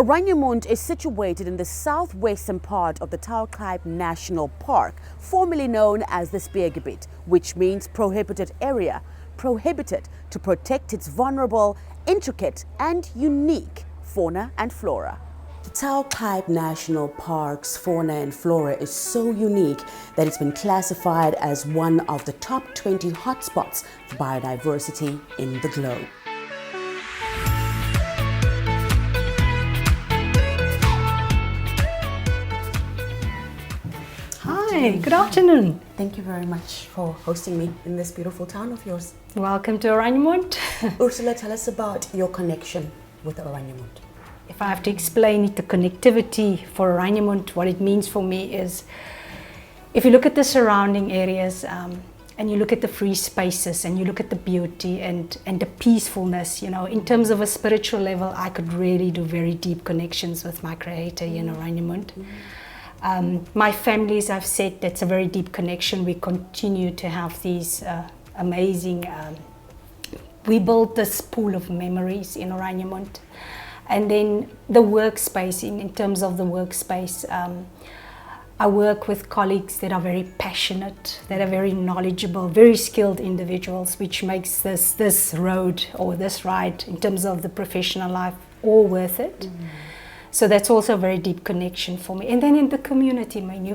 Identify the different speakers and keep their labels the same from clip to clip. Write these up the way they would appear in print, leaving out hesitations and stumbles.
Speaker 1: Oranienmund is situated in the southwestern part of the Taokai National Park, formerly known as the Speergebiet, which means prohibited area, prohibited to protect its vulnerable, intricate and unique fauna and flora. The Taokai National Park's fauna and flora is so unique that it's been classified as one of the top 20 hotspots for biodiversity in the globe.
Speaker 2: Hi, good afternoon.
Speaker 1: Thank you very much for hosting me in this beautiful town of yours.
Speaker 2: Welcome to Oranienmund.
Speaker 1: Ursula, tell us about your connection with Oranienmund.
Speaker 2: If I have to explain it, the connectivity for Oranienmund, what it means for me is, if you look at the surrounding areas and you look at the free spaces and you look at the beauty and the peacefulness, in terms of a spiritual level, I could really do very deep connections with my Creator in Oranienmund. My family, as I've said, that's a very deep connection. We continue to have these amazing, we built this pool of memories in Oranienmund. And then the workspace, in terms of the workspace, I work with colleagues that are very passionate, that are very knowledgeable, very skilled individuals, which makes this road or this ride in terms of the professional life all worth it. So that's also a very deep connection for me. And then in the community, man,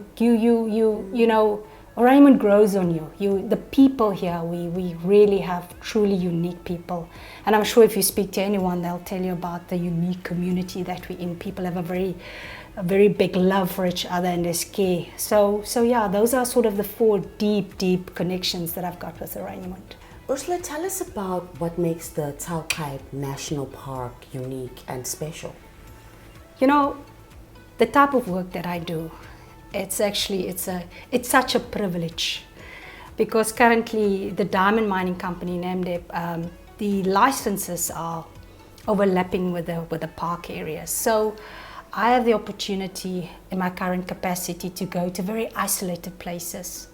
Speaker 2: Oranienmund grows on you. The people here, we really have truly unique people. And I'm sure if you speak to anyone, they'll tell you about the unique community that we're in. People have a very big love for each other and there's care. So yeah, those are sort of the four deep connections that I've got with Oranienmund.
Speaker 1: Ursula, tell us about what makes the Taokai National Park unique and special.
Speaker 2: The type of work that I do, it's such a privilege, because currently the diamond mining company in OMDis, the licenses are overlapping with the park areas. So I have the opportunity in my current capacity to go to very isolated places,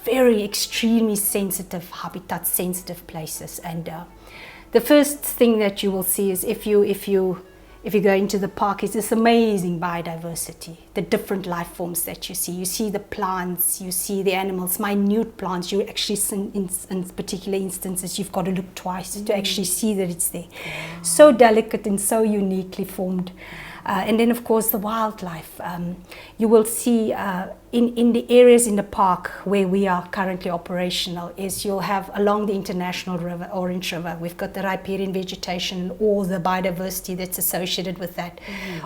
Speaker 2: very extremely sensitive, habitat sensitive places. And the first thing that you will see is if you go into the park, is this amazing biodiversity, the different life forms that you see. You see the plants, you see the animals, minute plants. You actually, in particular instances, you've got to look twice to actually see that it's there. So delicate and so uniquely formed. And then, of course, the wildlife. You will see in the areas in the park where we are currently operational, is you'll have along the international river, Orange River, we've got the riparian vegetation and all the biodiversity that's associated with that.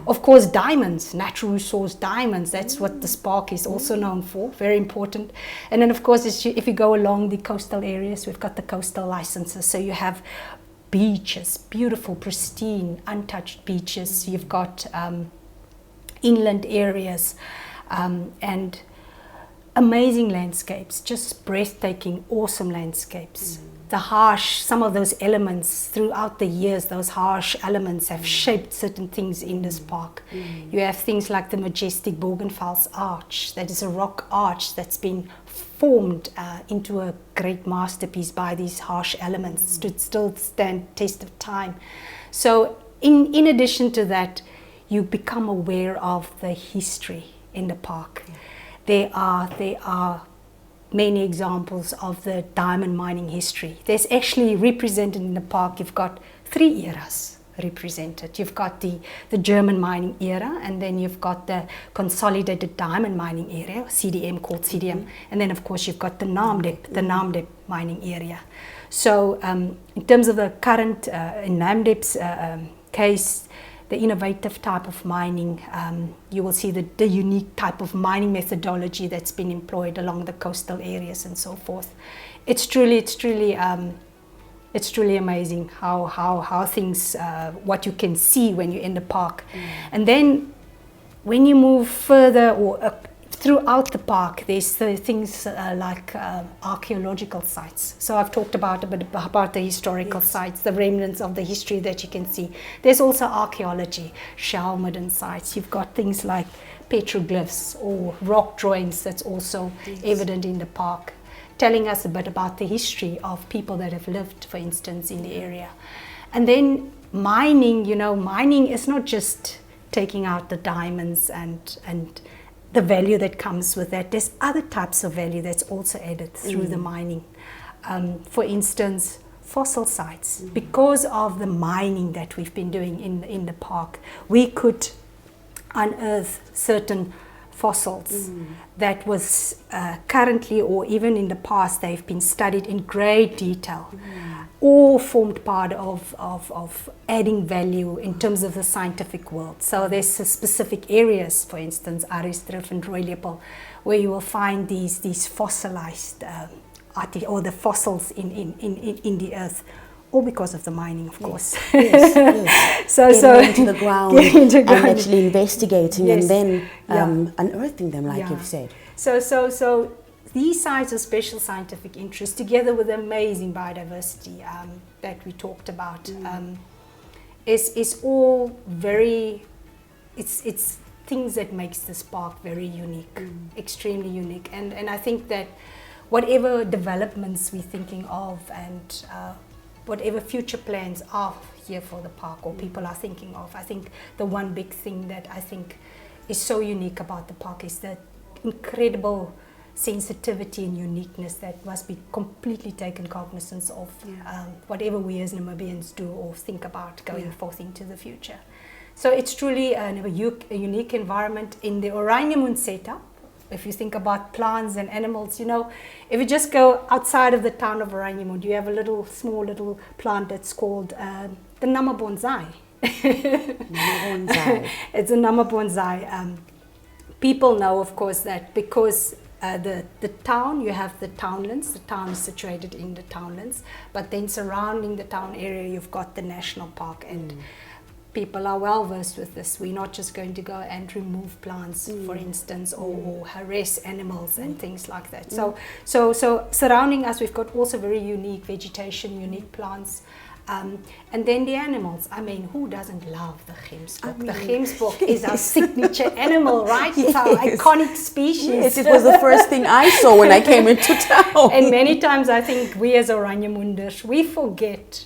Speaker 2: Of course, diamonds, natural resource diamonds, that's what this park is also known for, very important. And then, of course, if you go along the coastal areas, we've got the coastal licenses. So you have beaches, beautiful, pristine, untouched beaches. You've got inland areas and amazing landscapes, just breathtaking, awesome landscapes. Some of those elements throughout the years, those harsh elements have shaped certain things in this park. You have things like the majestic Bougainville's arch, that is a rock arch that's been formed into a great masterpiece by these harsh elements to still stand test of time. So in addition to that, you become aware of the history in the park. There are many examples of the diamond mining history. There's actually represented in the park, you've got 3 eras represented. You've got the German mining era, and then you've got the consolidated diamond mining area, CDM, called CDM, and then of course you've got the Namdeb mining area. So in terms of the current, in Namdeb's case, the innovative type of mining, you will see the unique type of mining methodology that's been employed along the coastal areas and so forth. It's truly amazing how things, what you can see when you're in the park. And then when you move further or throughout the park, there's things like archaeological sites. So I've talked about a bit about the historical sites, the remnants of the history that you can see. There's also archaeology, shell-midden sites. You've got things like petroglyphs or rock drawings that's also evident in the park, telling us a bit about the history of people that have lived, for instance, in the area. And then mining, mining is not just taking out the diamonds and the value that comes with that. There's other types of value that's also added through the mining. For instance, fossil sites. Because of the mining that we've been doing in the park, we could unearth certain fossils that was currently, or even in the past, they've been studied in great detail, all formed part of adding value in terms of the scientific world. So there's specific areas, for instance, Aristrif and Rooilepel, where you will find these fossilized or the fossils in the earth, all because of the mining, of course.
Speaker 1: Yes.
Speaker 2: So
Speaker 1: getting into the ground and actually investigating and then unearthing them, like you've said.
Speaker 2: So these sites of special scientific interest, together with the amazing biodiversity that we talked about, is all very. It's things that makes this park very unique, extremely unique, and I think that whatever developments we're thinking of and whatever future plans are here for the park or people are thinking of, I think the one big thing that I think is so unique about the park is the incredible sensitivity and uniqueness that must be completely taken cognizance of, whatever we as Namibians do or think about going forth into the future. So it's truly a unique environment in the Oranjemund setup. If you think about plants and animals, if you just go outside of the town of Oranjemund, you have a small little plant that's called the Nama bonsai. It's a Nama bonsai. People know, of course, that because the town, you have the townlands. The town is situated in the townlands, but then surrounding the town area, you've got the national park, and people are well versed with this. We're not just going to go and remove plants, for instance, or harass animals and things like that. So surrounding us, we've got also very unique vegetation, unique plants. And then the animals. I mean, who doesn't love the gemsbok? The gemsbok is our signature animal, right? It's our iconic species.
Speaker 1: Yes, it was the first thing I saw when I came into town.
Speaker 2: And many times I think we as Oranjemunders, we forget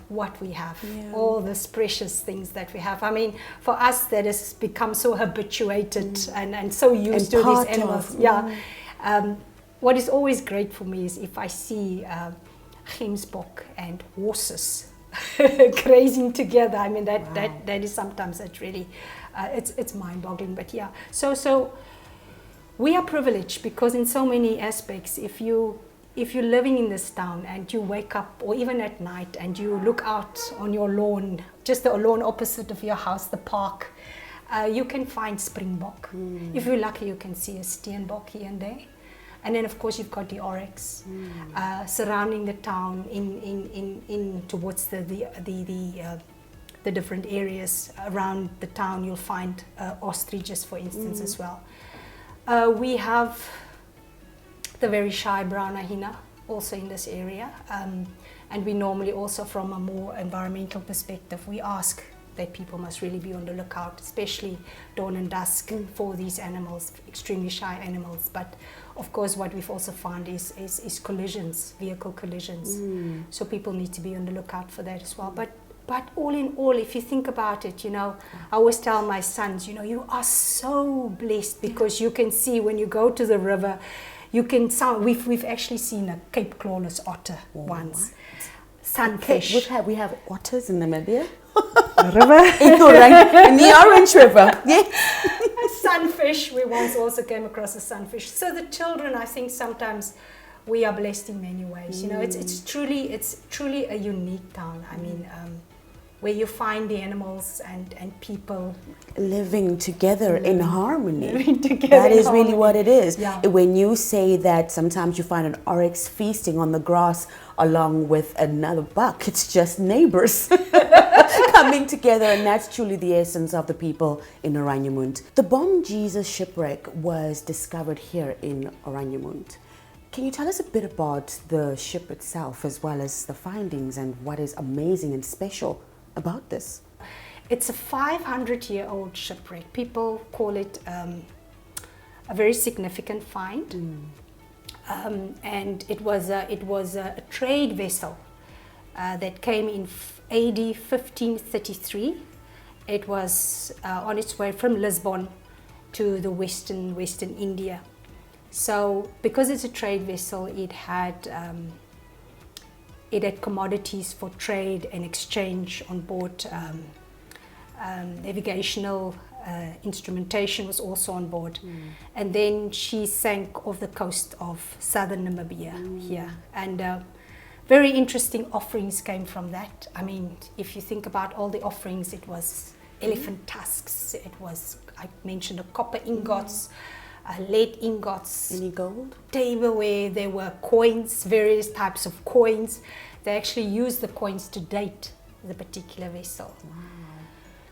Speaker 2: what we have, all these precious things that we have. I mean, for us that has become so habituated and so used to these animals. What is always great for me is if I see gemsbok and horses grazing together. I mean, that is sometimes that really, it's mind-boggling. But so we are privileged because in so many aspects, if you're living in this town and you wake up, or even at night, and you look out on your lawn, just the lawn opposite of your house, the park, you can find springbok. If you're lucky, you can see a steenbok here and there. And then, of course, you've got the oryx surrounding the town in towards the different areas around the town. You'll find ostriches, for instance, as well. We have the very shy brown hyena also in this area, and we normally also, from a more environmental perspective, we ask that people must really be on the lookout, especially dawn and dusk, for these animals, extremely shy animals. But of course, what we've also found is collisions, vehicle collisions. So people need to be on the lookout for that as well. But all in all, if you think about it, I always tell my sons, you are so blessed because you can see when you go to the river, you can we've actually seen a Cape clawless otter once. Sunfish.
Speaker 1: We have otters in Namibia.
Speaker 2: River.
Speaker 1: in the Orange River. Yes.
Speaker 2: Sunfish. We once also came across a sunfish. So the children, I think sometimes we are blessed in many ways. It's truly a unique town. I mean, where you find the animals and people
Speaker 1: living together in harmony.
Speaker 2: That
Speaker 1: is really what it is.
Speaker 2: Yeah.
Speaker 1: When you say that sometimes you find an oryx feasting on the grass along with another buck, it's just neighbors coming together, and that's truly the essence of the people in Oranjemund. The bomb Jesus shipwreck was discovered here in Oranjemund. Can you tell us a bit about the ship itself as well as the findings and what is amazing and special about this?
Speaker 2: It's a 500-year-old shipwreck. People call it a very significant find, and it was a trade vessel that came AD 1533. It was on its way from Lisbon to the western India. So because it's a trade vessel, it had commodities for trade and exchange on board. Navigational instrumentation was also on board. And then she sank off the coast of southern Namibia here. And very interesting offerings came from that. I mean, if you think about all the offerings, it was elephant tusks, it was, I mentioned, copper ingots, lead ingots.
Speaker 1: Any gold?
Speaker 2: Tableware, there were coins, various types of coins. They actually used the coins to date the particular vessel. Wow.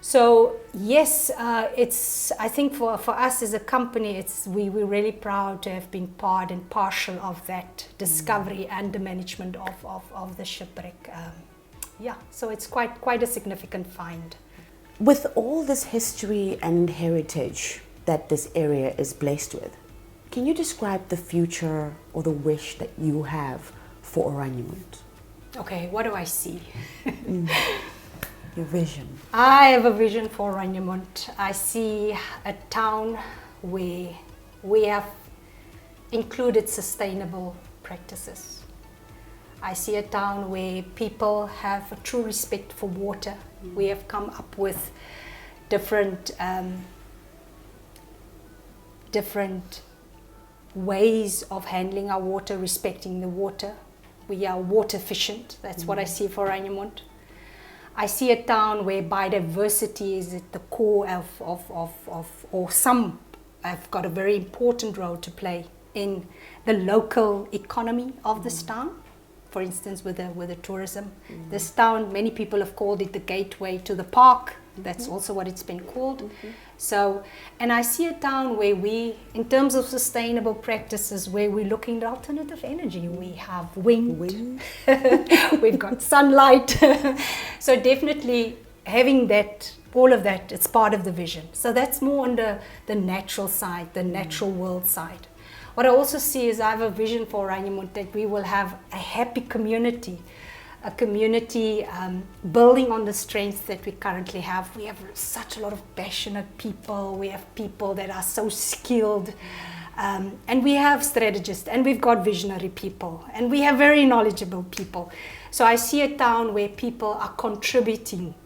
Speaker 2: So yes, I think for us as a company, we're really proud to have been part and partial of that discovery and the management of the shipwreck. Yeah, so it's quite a significant find.
Speaker 1: With all this history and heritage that this area is blessed with, can you describe the future or the wish that you have for Oranienburg?
Speaker 2: Okay, what do I see?
Speaker 1: Your vision.
Speaker 2: I have a vision for Oranienburg. I see a town where we have included sustainable practices. I see a town where people have a true respect for water. We have come up with different ways of handling our water, respecting the water. We are water efficient. That's what I see for Oranienburg. I see a town where biodiversity is at the core or some have got a very important role to play in the local economy of this town. For instance, with the tourism. This town, many people have called it the gateway to the park. That's also what it's been called. So, and I see a town where we, in terms of sustainable practices, where we're looking at alternative energy. We have wind. We've got sunlight. So definitely having that, all of that, it's part of the vision. So that's more on the natural side, the natural world side. What I also see is I have a vision for Oranienburg that we will have a happy community, a community building on the strengths that we currently have. We have such a lot of passionate people. We have people that are so skilled. And we have strategists, and we've got visionary people, and we have very knowledgeable people. So I see a town where people are contributing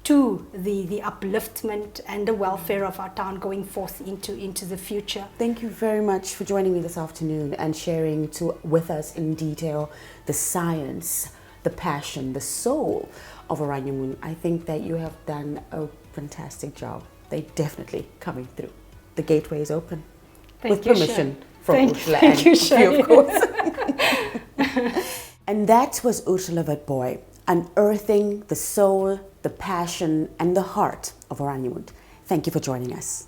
Speaker 2: to the upliftment and the welfare of our town going forth into the future.
Speaker 1: Thank you very much for joining me this afternoon and sharing with us in detail the science, the passion, the soul of Oranienburg. I think that you have done a fantastic job. They're definitely coming through. The gateway is open. With permission from Ursula and you, of course. And that was Ursula Witbooi, unearthing the soul, the passion and the heart of Oranienburg. Thank you for joining us.